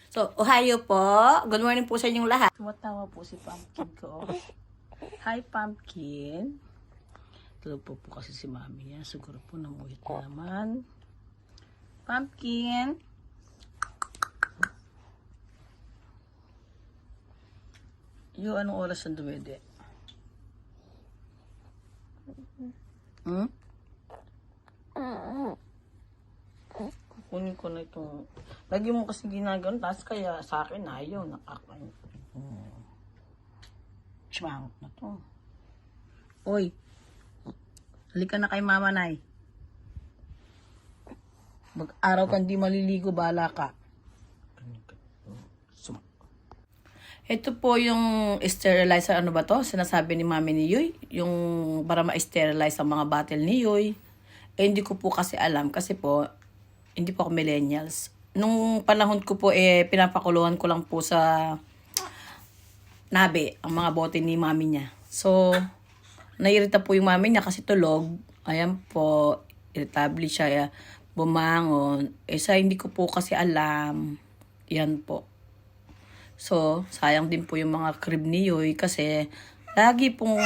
So, Ohio po. Good morning po sa inyong lahat. Tumatawa po si Pumpkin ko. Hi, Pumpkin. Tulog po kasi si Mami niya. Siguro po namuyot na naman. Pumpkin. Yung anong oras ang dumede? Kukunin ko na itong... Lagi mo kasi ginagawa, tapos kaya sa akin ayaw, nakakain. Chmangot na to. Oy, halika na kay Mama Nay. Mag-araw ka hindi maliligo, bahala ka. Ito po yung sterilizer, ano ba to? Sinasabi ni Mami ni Yoy. Yung para ma-sterilize ang mga bottle ni Yoy. Eh, hindi ko po kasi alam kasi po, hindi po ako millennials. Nung panahon ko po, pinapakuluhan ko lang po sa nabe ang mga bote ni Mami niya. So, nairita po yung Mami niya kasi tulog. Ayan po, irritable siya, bumangon. Sa hindi ko po kasi alam. Yan po. So, sayang din po yung mga crib ni Yoy kasi lagi pong...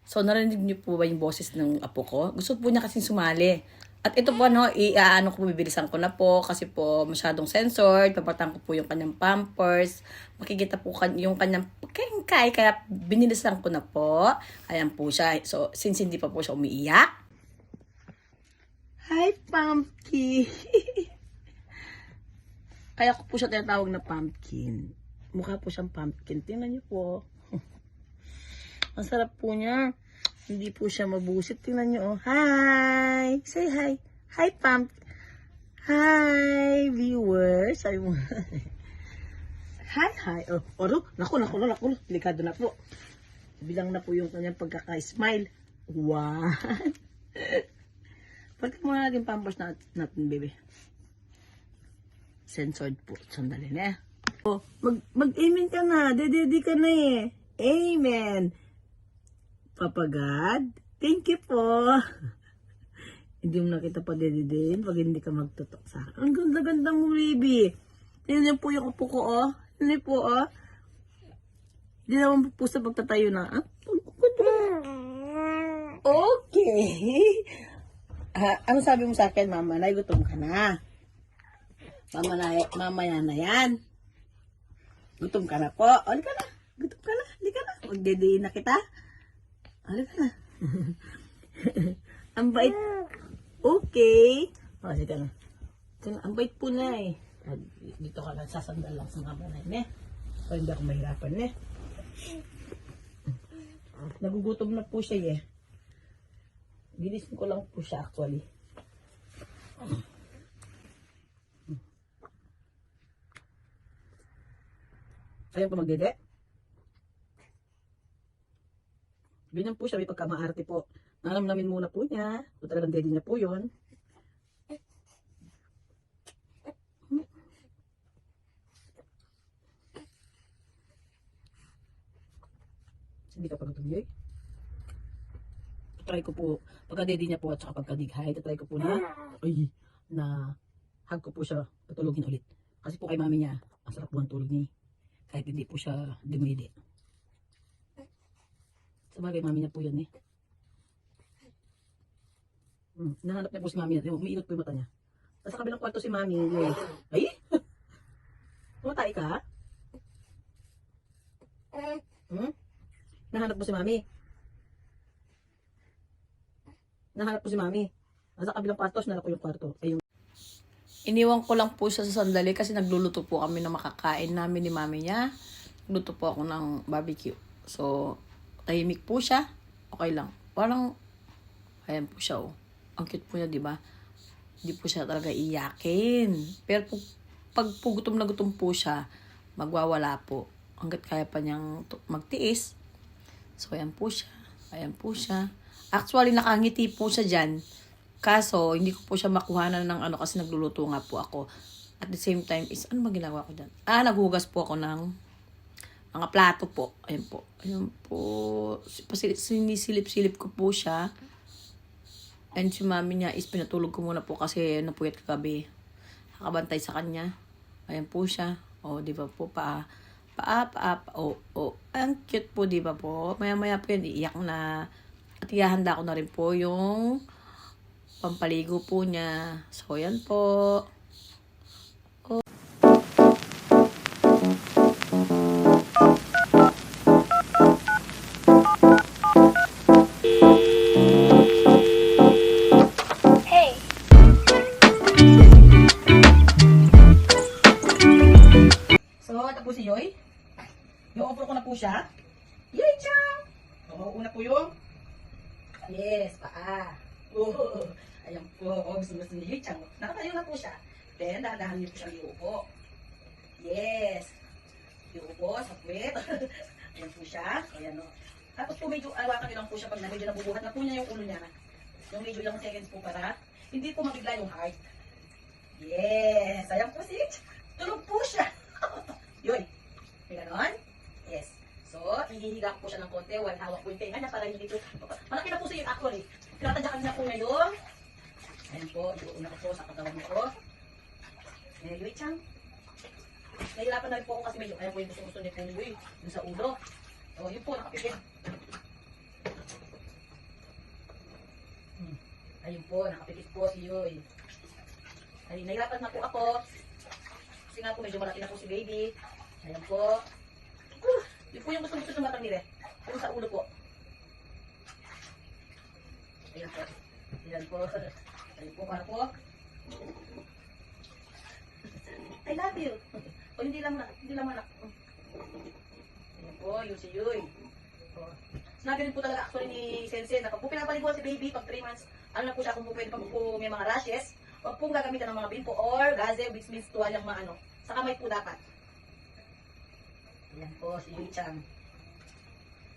So, narinig niyo po ba yung boses ng apo ko? Gusto po niya kasi sumali. At ito po, ko po, bibilisan ko na po kasi po masyadong censored. Papatan ko po yung kanyang pampers. Makikita po yung kanyang kengkay. Kaya binilisan ko na po. Ayan po siya. So, since hindi pa po siya umiiyak. Hi, Pumpkin! Kaya ko po siya tinatawag na Pumpkin. Mukha po siyang pumpkin. Tingnan niyo po. Ang sarap po niya. Hindi po siya mabusit. Tingnan niyo. Oh. Hi! Say hi. Hi, Pump. Hi, viewers. Sabi mo. Hi, hi. Oh, oro. Naku. Delikado na po. Bilang na po yung kanyang pagkaka-smile. Wow. Pagkat muna natin pampers natin, baby. Censored po. Sandali na. Oh, mag-amen ka na. Dededi ka na eh. Amen. Papa God, thank you po. Hindi mo na kita pa dedidiin pag hindi ka magtutok sa akin. Ang ganda-ganda mo, baby. Tignan po yung upo ko, oh. Tignan po, oh. Hindi naman po sa pagtatayo na. Ah? Okay. Ano sabi mo sa akin, Mama? Nagutom ka na. Mamaya na yan. Gutom ka na po. Halika na. Gutom ka na. Halika na. Magdediin na kita. Halika na. Ang bait. Okay. Halika na. Ang bait po na eh. Dito ka lang. Sasandal lang sa mga banay. Para hindi ako mahirapan. Nagugutom na po siya eh. Ginising ko lang po siya actually. Ayaw po magdede. Ganyan po siya, may pagkamaarte po. Namin muna po niya. Kung talagang dede niya po yun. Hindi ka pa gutom, try ko po, pagka dede niya po at saka pagka-dighay, try ko po na hug ko po siya, patulogin ulit. Kasi po kay Mami niya, ang sarap po ang tulog niya. Kahit hindi po siya dumidi. Sa bagay, Mami niya po yan eh. Nahanap niya po si Mami niya. Umiinot po yung mata niya. Sa kabilang kwarto si Mami. Ay! Tumatay ka? Nahanap po si Mami. Nahanap po si Mami. Sa kabilang kwarto, sinala ko yung kwarto. Ayun. Iniwan ko lang po siya sa sandali kasi nagluluto po kami na makakain namin ni Mami niya. Nagluto po ako ng barbecue. So, tahimik po siya. Okay lang. Parang, ayan po siya oh. Ang cute po niya, di ba? Hindi po siya talaga iyakin. Pero pag gutom na gutom po siya, magwawala po. Hanggat kaya pa niyang magtiis. So, ayan po siya. Ayan po siya. Actually, nakangiti po siya dyan. Kaso, hindi ko po siya makuhanan ng ano kasi nagluluto nga po ako. At the same time is, ano ba ginagawa ko dyan? Naghugas po ako ng mga plato po. Ayan po. Ayan po. Sinisilip-silip ko po siya. And si Mami niya is pinatulog ko muna po kasi napuyat kagabi. Nakabantay sa kanya. Ayan po siya. O, di ba po, ang cute po, di ba po? Maya-maya po yan, iiyak na. At ihahanda ko na rin po yung pampaligo po niya. So, yan po. So, ito po si Yoy. I-offer ko na po siya. Yoy-chan! Mauuna po yung... Yes, paa. Oh, ayan po. Oh, gusto ni Yoy-chan. Nakatayo na po siya. Then, dahan-dahan niyo po siya iuupo. Yes. Iuupo sa puwet. Ayan po siya. Ayan o. Tapos po medyo awakan niyo lang po siya pag medyo nabubuhat na po niya yung ulo niya. Yung medyo ilang seconds po para hindi po mabigla yung heart. Yes. Ayan po si tulog po siya. Yoy. May ganon? Yes. So, hihiga ko po siya ng konti while hawak po yung tenga niya para hindi po... Malaki na po siya yung actually. Tinatadyakan niya po ngayon. Ayan po. Iuuna ko po sa katawan mo ko. Ayan, Yoy-chan. Nahirapan na rin po ako kasi medyo ayan po yung gusto niya po ni Yoy. Yung sa ulo. O, yun po. Nakapipin. Ayun po. Nakapipit po si Yoy. Ay, nahirapan na po ako. Kasi nga po, medyo malaki na po si baby. Ayan po. Yun po yung gusto ng matang nila. Yung sa ulo po. Ayan po. Ayan po. Ayan po, para po. I love you. O, hindi lang anak. Ayan po, yun si Yoy. O. Sinabi rin po talaga actually ni Sensei na pag po pinapaliguan si baby, pag 3 months, ano na po siya kung po pwede pag po may mga rashes, huwag pong gagamitan ng mga bimpo or gaze, which means tuwalyang maano. Sa kamay po dapat. Ayan po, si Yoy-chan.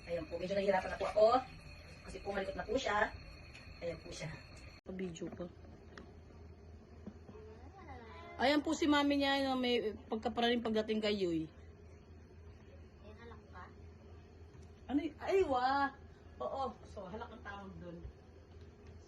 Ayan po, medyo nahihirapan na po ako. Kasi pumalikot na po siya. Ayan po siya. Video po. Ayan po si mami niya na may pagkaparaling pagdating kay Yoy. Yung halak ka? Ano y- Ay, wa! Oo. So, halak ang tawag dun.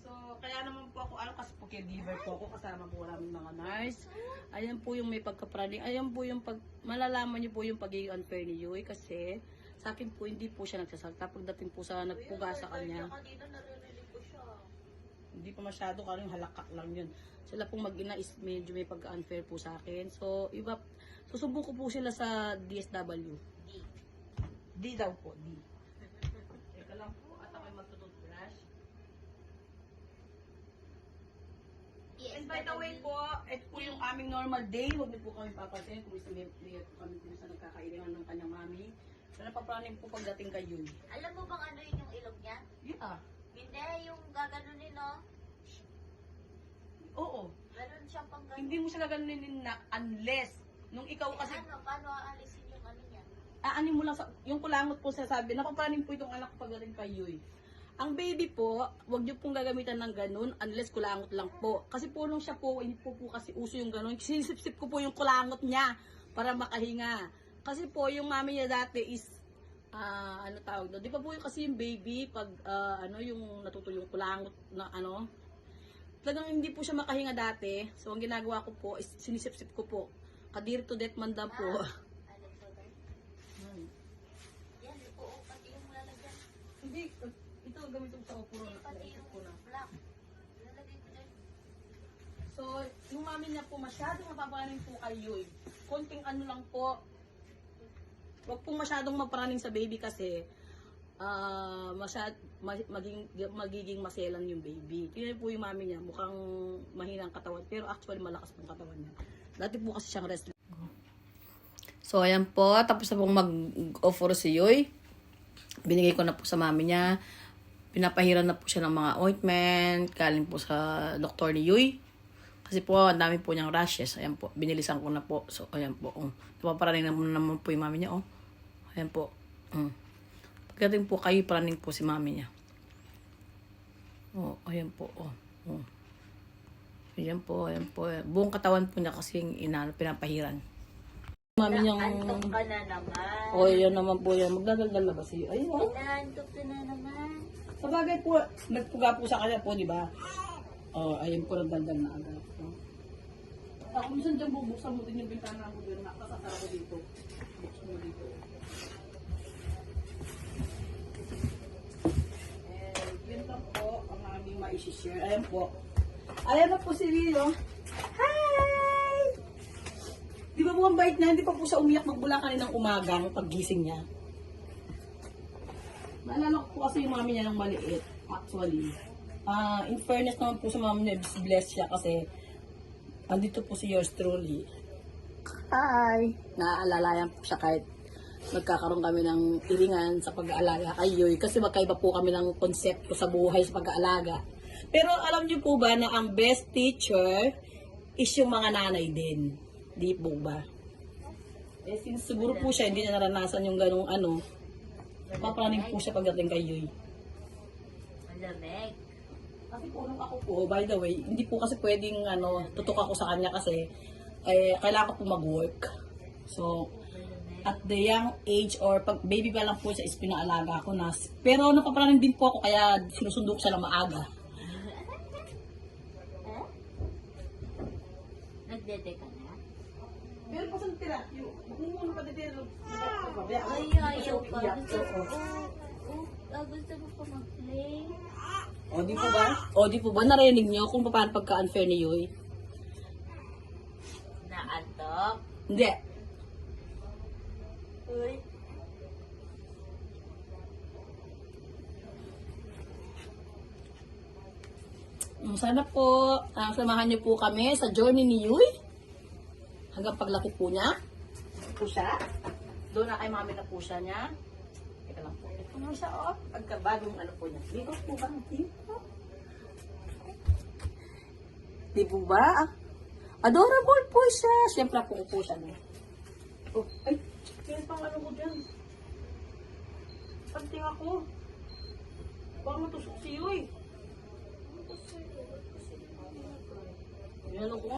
So, kaya naman po ako, kasi po caregiver po ako, kasama po maraming mga nurse. Ayan po yung may pagkapraning. Ayan po yung malalaman niyo po yung pagiging unfair ni Yoy kasi sa akin po hindi po siya nagsasalta. Pagdating po sa nagpuga sa kanya, Kanina naririnig ko siya. hindi pa masyado karing halakak lang yun. Sila pong mag-ina is medyo may pagka-unfair po sa akin. So, susubok ko po sila sa DSW. D daw po, D. Teka lang po, at ako'y magtututbrush. Yes, And by the way po, ito po yung aming normal day. Huwag niyo po kami papansin kung may kami kung sa nagkakailangan ng kanyang mami. So, napapraning po pagdating kay Yoy. Alam mo bang ano yun yung ilog niya? Yeah. Hindi, yung gaganunin, no? Oo. Ganun siya pang ganun. Hindi mo siya gaganunin na unless nung ikaw kasi Ano, paano aalisin yung ano niya? aanin mo lang sa yung kulangot po sinasabi. Napapraning po itong anak ko pagdating kay Yoy. Ang baby po, wag niyo pong gagamitan ng ganun unless kulangot lang po. Kasi po nung siya po, hindi po kasi uso yung ganun. Sinisip-sip ko po yung kulangot niya para makahinga. Kasi po yung mami niya dati is ano tawag doon? Di ba po yung kasi yung baby pag yung natutulong kulangot na talagang hindi po siya makahinga dati. So ang ginagawa ko po is sinisip-sip ko po. Kadir to death man daw po. Alam ko ba? Yan, po, pati yung lalagyan. Hindi, ito gamitin ko sa puro na Pati naisip yung ko na. black. Lalagay ko dyan. So, yung mami niya po masyadong napapraning po kay Yoy. Konting ano lang po. Huwag pong masyadong mapraning sa baby kasi magiging maselan yung baby. Tingnan po yung mami niya, mukhang mahinang katawan. Pero actually malakas pong katawan niya. Dati po kasi siyang wrestler. So, ayan po. Tapos na pong mag-offer si Yoy. Binigay ko na po sa mami niya. Pinapahiran na po siya ng mga ointment. Galing po sa doktor ni Yoy. Kasi po, ang dami po niyang rashes. Ayan po. Binilisan ko na po. So, ayan po. Napaparaning naman po yung mami niya. Ayan po. Pagdating po kayo, paraning po si mami niya. Ayan po. Ayan po. Buong katawan po niya kasi pinapahiran. Mami niyang... Antok ka na naman. Yan naman po yan. Magdadaldal na ba siya? Ayun o. Inaantok ka na naman. Sa bagay po, nagpuga po sa kanya po, di ba? Ayun po, nagdaldal na agad. Ako minsan dyan bubuksan mo din yung bintana mo doon. Nakasasara ko Ayan po. Ayan na po si Lilo. Hi! Di ba po ang bait na? Hindi pa po siya umiyak magbula kaninang umaga ng paggising niya. Naalala ko po kasi yung mami niya ng maliit. Actually. In fairness naman po sa mami niya, blessed siya kasi andito po si yours truly. Hi! Naaalalayan po siya kahit nagkakaroon kami ng iringan sa pag-aalaga kay Yoy kasi magkaiba po kami ng konsepto sa buhay sa pag-aalaga. Pero alam niyo po ba na ang best teacher is yung mga nanay din? Di po ba? Eh since siguro po siya hindi niya naranasan yung ganong ano, papraning po siya pagdating kay Yoy. Malamig. Kasi po nung ako po, by the way, hindi po kasi pwedeng tutok ako sa kanya kasi kailangan ko po mag-work. So, at the young age or pag baby pa lang po siya is pinaalaga ko na. Pero napapraning din po ako kaya sinusundo ko siya ng maaga. Nagdede ka na? Pero pa saan tira? Yung muna pa dito. Ay, ayaw pa. Gusto mo pa mag-play? O di po ba? O di po ba narinig niyo kung paano pagka-unfair ni Yoy? Naantok? Hindi. Uy. Sana po samahan niyo po kami sa journey ni Yoy. Hanggang paglaki po niya. Po siya. Doon na kay mami na po siya niya. Teka lang po. Ito na siya pagkabagong po niya. Dito po ba? Dito. Di po ba? Adorable po siya. Siyempre po siya. No? Oh, ay, kaya pang ko dyan. Panting ako. Baka matusok si Yoy. Yan ako.